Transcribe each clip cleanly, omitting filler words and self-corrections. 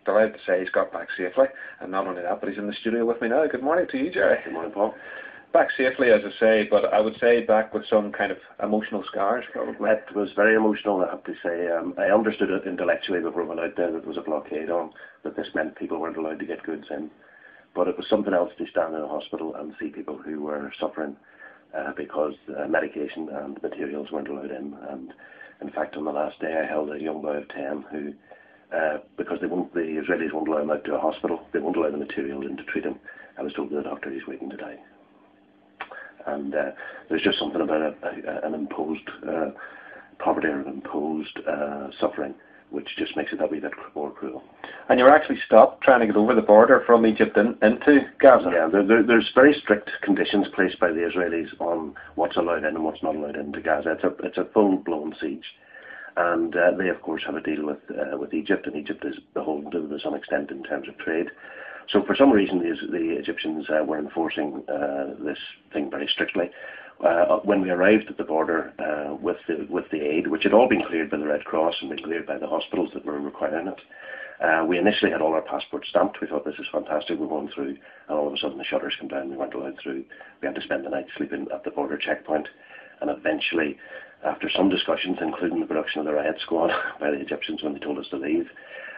delighted to say he's got back safely, and not only that, but he's in the studio with me now. Good morning to you, Jerry. Good morning, Paul. Back safely, as I say, but I would say back with some kind of emotional scars, probably. It was very emotional, I have to say. I understood it intellectually before we went out there that there was a blockade on, that this meant people weren't allowed to get goods in. But it was something else to stand in a hospital and see people who were suffering because medication and materials weren't allowed in. And in fact, on the last day, I held a young boy of 10 who, because the Israelis won't allow him out to a hospital, they won't allow the materials in to treat him. I was told by the doctor he's waiting to die. And there's just something about an imposed poverty or an imposed suffering, which just makes it that wee bit more cruel. And you were actually stopped trying to get over the border from Egypt into Gaza? Yeah, there's very strict conditions placed by the Israelis on what's allowed in and what's not allowed into Gaza. It's a full-blown siege. And they, of course, have a deal with Egypt, and Egypt is beholden to them to some extent in terms of trade. So for some reason, the Egyptians were enforcing this thing very strictly. When we arrived at the border with the aid, which had all been cleared by the Red Cross and been cleared by the hospitals that were requiring it, we initially had all our passports stamped. We thought, this is fantastic, we're going through, and all of a sudden the shutters come down, we weren't allowed through. We had to spend the night sleeping at the border checkpoint, and eventually, after some discussions, including the production of the riot squad by the Egyptians when they told us to leave,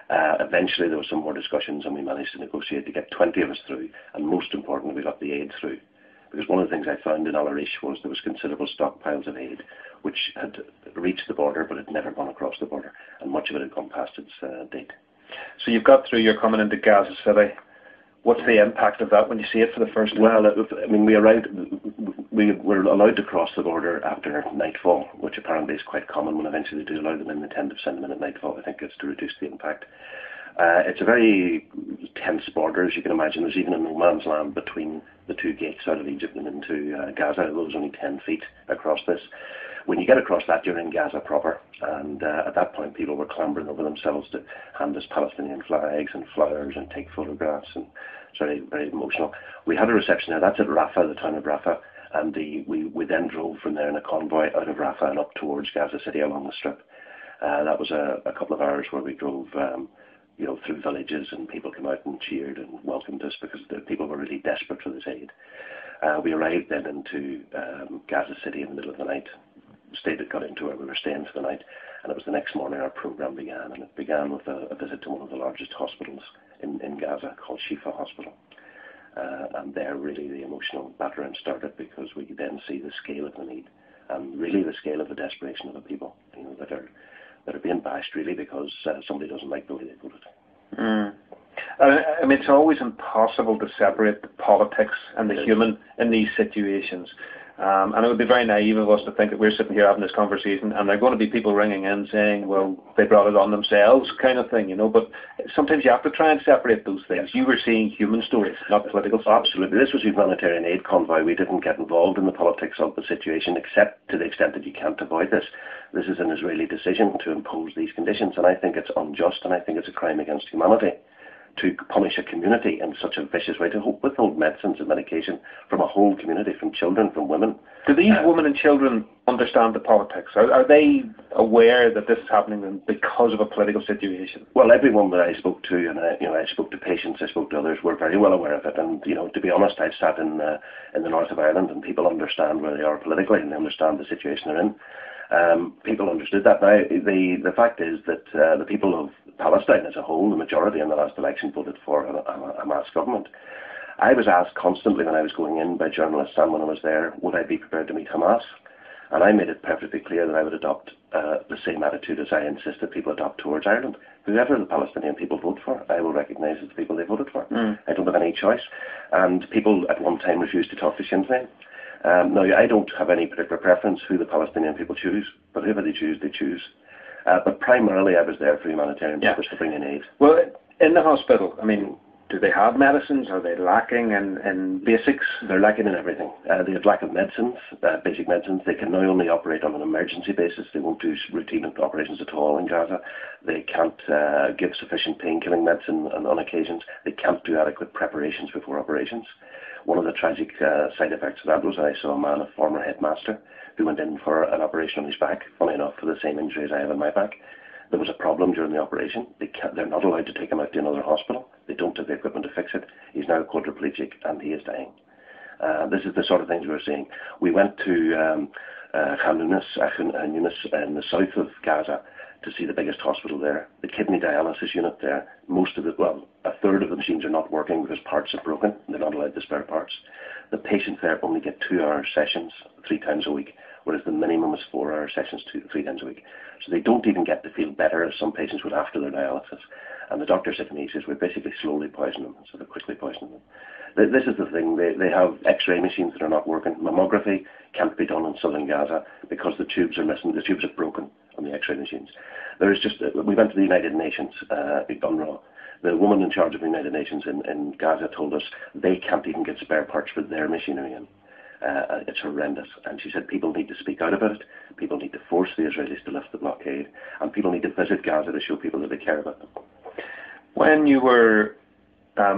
eventually there was some more discussions, and we managed to negotiate to get 20 of us through, and most importantly, we got the aid through. Because one of the things I found in Al Arish was there was considerable stockpiles of aid which had reached the border but had never gone across the border, and much of it had gone past its date. So you've got through, you're coming into Gaza City. What's the impact of that when you see it for the first time? Well, I mean, we arrived, we were allowed to cross the border after nightfall, which apparently is quite common when eventually they do allow them in. They tend to send them in at nightfall. I think it's to reduce the impact. It's a very tense border, as you can imagine. There's even a no man's land between the two gates out of Egypt and into Gaza. It was only 10 feet across this. When you get across that, you're in Gaza proper. And at that point, people were clambering over themselves to hand us Palestinian flags and flowers and take photographs. And it's very, very emotional. We had a reception there. That's at Rafah, the town of Rafah. And we then drove from there in a convoy out of Rafah and up towards Gaza City along the strip. That was a couple of hours where we drove through villages, and people came out and cheered and welcomed us because the people were really desperate for this aid. We arrived then into Gaza City in the middle of the night. Got into where we were staying for the night, and it was the next morning our program began, and it began with a visit to one of the largest hospitals in Gaza called Shifa Hospital. And there really the emotional battering started, because we could then see the scale of the need and really the scale of the desperation of the people, that are being bashed really because somebody doesn't like the way they voted. I mean, it's always impossible to separate the politics and the human in these situations. And it would be very naive of us to think that we're sitting here having this conversation and there are going to be people ringing in saying, well, they brought it on themselves, kind of thing, But sometimes you have to try and separate those things. You were seeing human stories, not political stories. Absolutely. This was a humanitarian aid convoy. We didn't get involved in the politics of the situation, except to the extent that you can't avoid this. This is an Israeli decision to impose these conditions, and I think it's unjust, and I think it's a crime against humanity to punish a community in such a vicious way, to withhold medicines and medication from a whole community, from children, from women. Do these women and children understand the politics? Are they aware that this is happening because of a political situation? Well, everyone that I spoke to, and I spoke to patients, I spoke to others, were very well aware of it. And to be honest, I've sat in the north of Ireland, and people understand where they are politically, and they understand the situation they're in. People understood that. Now, the fact is that the people of Palestine as a whole, the majority in the last election, voted for a Hamas government. I was asked constantly when I was going in by journalists and when I was there, would I be prepared to meet Hamas? And I made it perfectly clear that I would adopt the same attitude as I insisted people adopt towards Ireland. Whoever the Palestinian people vote for, I will recognise as the people they voted for. I don't have any choice. And people at one time refused to talk to Sinn Féin. Now, I don't have any particular preference who the Palestinian people choose, but whoever they choose, they choose. But primarily I was there for humanitarian purpose, to bring in aid. Well, in the hospital, I mean, do they have medicines? Are they lacking in basics? They're lacking in everything. They have lack of medicines, basic medicines. They can now only operate on an emergency basis. They won't do routine operations at all in Gaza. They can't give sufficient pain-killing medicine on occasions. They can't do adequate preparations before operations. One of the tragic side effects of that was I saw a man, a former headmaster, who went in for an operation on his back, funny enough, for the same injuries I have in my back. there was a problem during the operation. They're not allowed to take him out to another hospital. They don't have the equipment to fix it. He's now quadriplegic and he is dying. This is the sort of things we're seeing. We went to Khan Yunis in the south of Gaza to see the biggest hospital there. The kidney dialysis unit there, a third of the machines are not working because parts are broken. They're not allowed to spare parts. The patients there only get 2-hour sessions 3 times a week, whereas the minimum is 4-hour sessions 3 times a week. So they don't even get to feel better as some patients would after their dialysis. And the doctor said to me, he says, we're basically slowly poisoning them instead of quickly poisoning them. This is the thing. They have X-ray machines that are not working. Mammography can't be done in southern Gaza because the tubes are missing. The tubes are broken on the X-ray machines. We went to the United Nations, UNRWA. The woman in charge of the United Nations in Gaza told us they can't even get spare parts for their machinery in. It's horrendous. And she said people need to speak out about it. People need to force the Israelis to lift the blockade. And people need to visit Gaza to show people that they care about them. When you were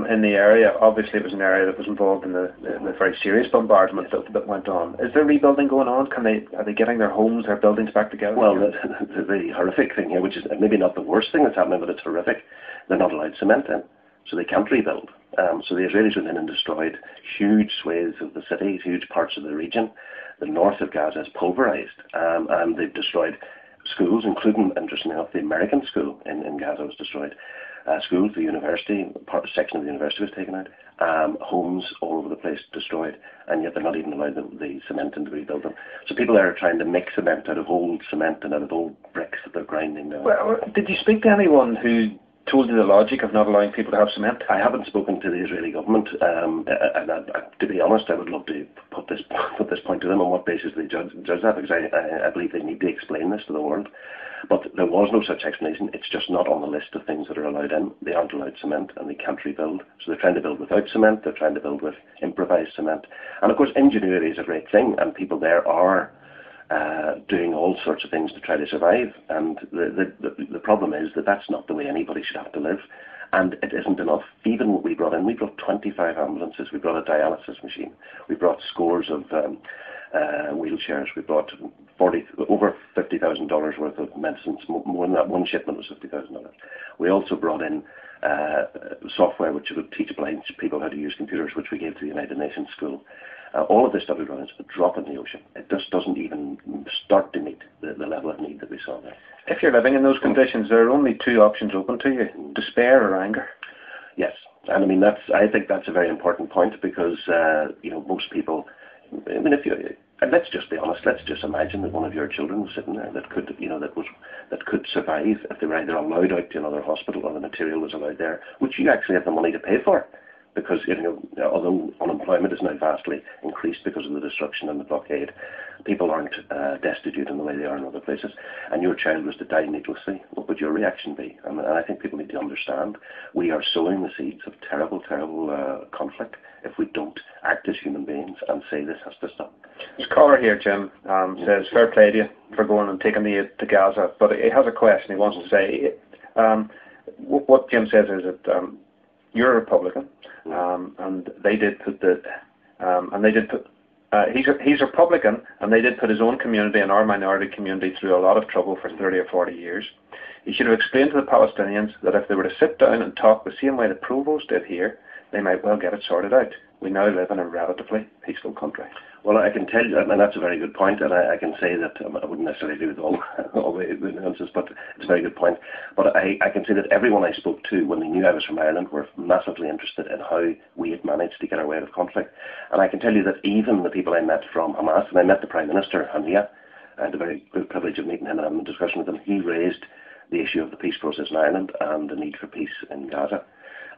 in the area, obviously it was an area that was involved in the very serious bombardment that went on. Is there rebuilding going on? Are they getting their homes, their buildings back together? Well, the horrific thing here, which is maybe not the worst thing that's happening, but it's horrific, they're not allowed cement in, so they can't rebuild. So the Israelis went in and destroyed huge swathes of the city, huge parts of the region. The north of Gaza is pulverized, and they've destroyed schools, including, interestingly enough, the American school in Gaza was destroyed. Schools, the university, section of the university was taken out, homes all over the place destroyed, and yet they're not even allowed the cement in to rebuild them. So people there are trying to make cement out of old cement and out of old bricks that they're grinding now. Well, did you speak to anyone who told you the logic of not allowing people to have cement? I haven't spoken to the Israeli government, and to be honest, I would love to put this point to them on what basis they judge that, because I believe they need to explain this to the world. But there was no such explanation. It's just not on the list of things that are allowed in. They aren't allowed cement and they can't rebuild. So they're trying to build without cement. They're trying to build with improvised cement. And of course, ingenuity is a great thing, and people there are doing all sorts of things to try to survive. And the problem is that that's not the way anybody should have to live. And it isn't enough. Even what we brought 25 ambulances. We brought a dialysis machine. We brought scores of wheelchairs. We brought over $50,000 worth of medicines. More than that, one shipment was $50,000. We also brought in software which would teach blind people how to use computers, which we gave to the United Nations School. All of this stuff we brought in is a drop in the ocean. It just doesn't even start to meet the level of need that we saw there. If you're living in those conditions, there are only 2 options open to you: despair or anger. Yes, and I mean I think that's a very important point, because most people. I mean, let's just be honest. Let's just imagine that one of your children was sitting there that could survive if they were either allowed out to another hospital or the material was allowed there, which you actually have the money to pay for. Because although unemployment is now vastly increased because of the destruction and the blockade, people aren't destitute in the way they are in other places, and your child was to die needlessly, what would your reaction be? And I think people need to understand we are sowing the seeds of terrible, terrible conflict if we don't act as human beings and say this has to stop. This caller here, Jim, says, fair play to you for going and taking the aid to Gaza, but he has a question. He wants to say, what Jim says is that you're a Republican, and they did put he's Republican, and they did put his own community and our minority community through a lot of trouble for 30 or 40 years. He should have explained to the Palestinians that if they were to sit down and talk the same way the provost did here, they might well get it sorted out. We now live in a relatively peaceful country. Well, I can tell you, and that's a very good point, and I can say that I wouldn't necessarily agree with all the nuances, but it's a very good point. But I can say that everyone I spoke to when they knew I was from Ireland were massively interested in how we had managed to get our way out of conflict. And I can tell you that even the people I met from Hamas, and I met the Prime Minister, Hania, I had the very good privilege of meeting him and having a discussion with him. He raised the issue of the peace process in Ireland and the need for peace in Gaza.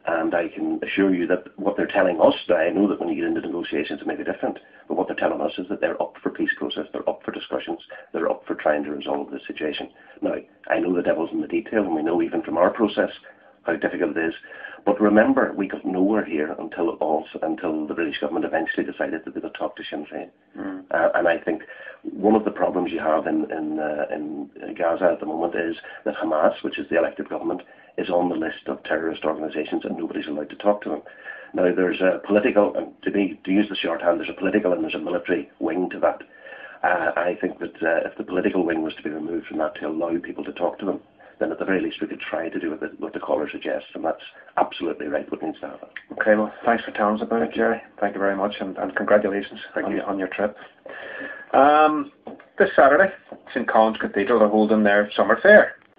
And I can assure you that what they're telling us, I know that when you get into negotiations it may be different, but what they're telling us is that they're up for peace process, they're up for discussions, they're up for trying to resolve the situation. Now, I know the devil's in the detail, and we know even from our process how difficult it is. But remember, we got nowhere here until the British government eventually decided that they would talk to Sinn Féin. And I think one of the problems you have in Gaza at the moment is that Hamas, which is the elected government, is on the list of terrorist organisations, and nobody's allowed to talk to them. Now, there's a political, and to use the shorthand, there's a political and there's a military wing to that. I think that if the political wing was to be removed from that to allow people to talk to them, then at the very least we could try to do what the caller suggests, and that's absolutely right what needs to happen. Okay, well, thanks for telling us about it, Jerry. Thank you very much, and congratulations on your trip. This Saturday, St. Colin's Cathedral are holding their summer fair.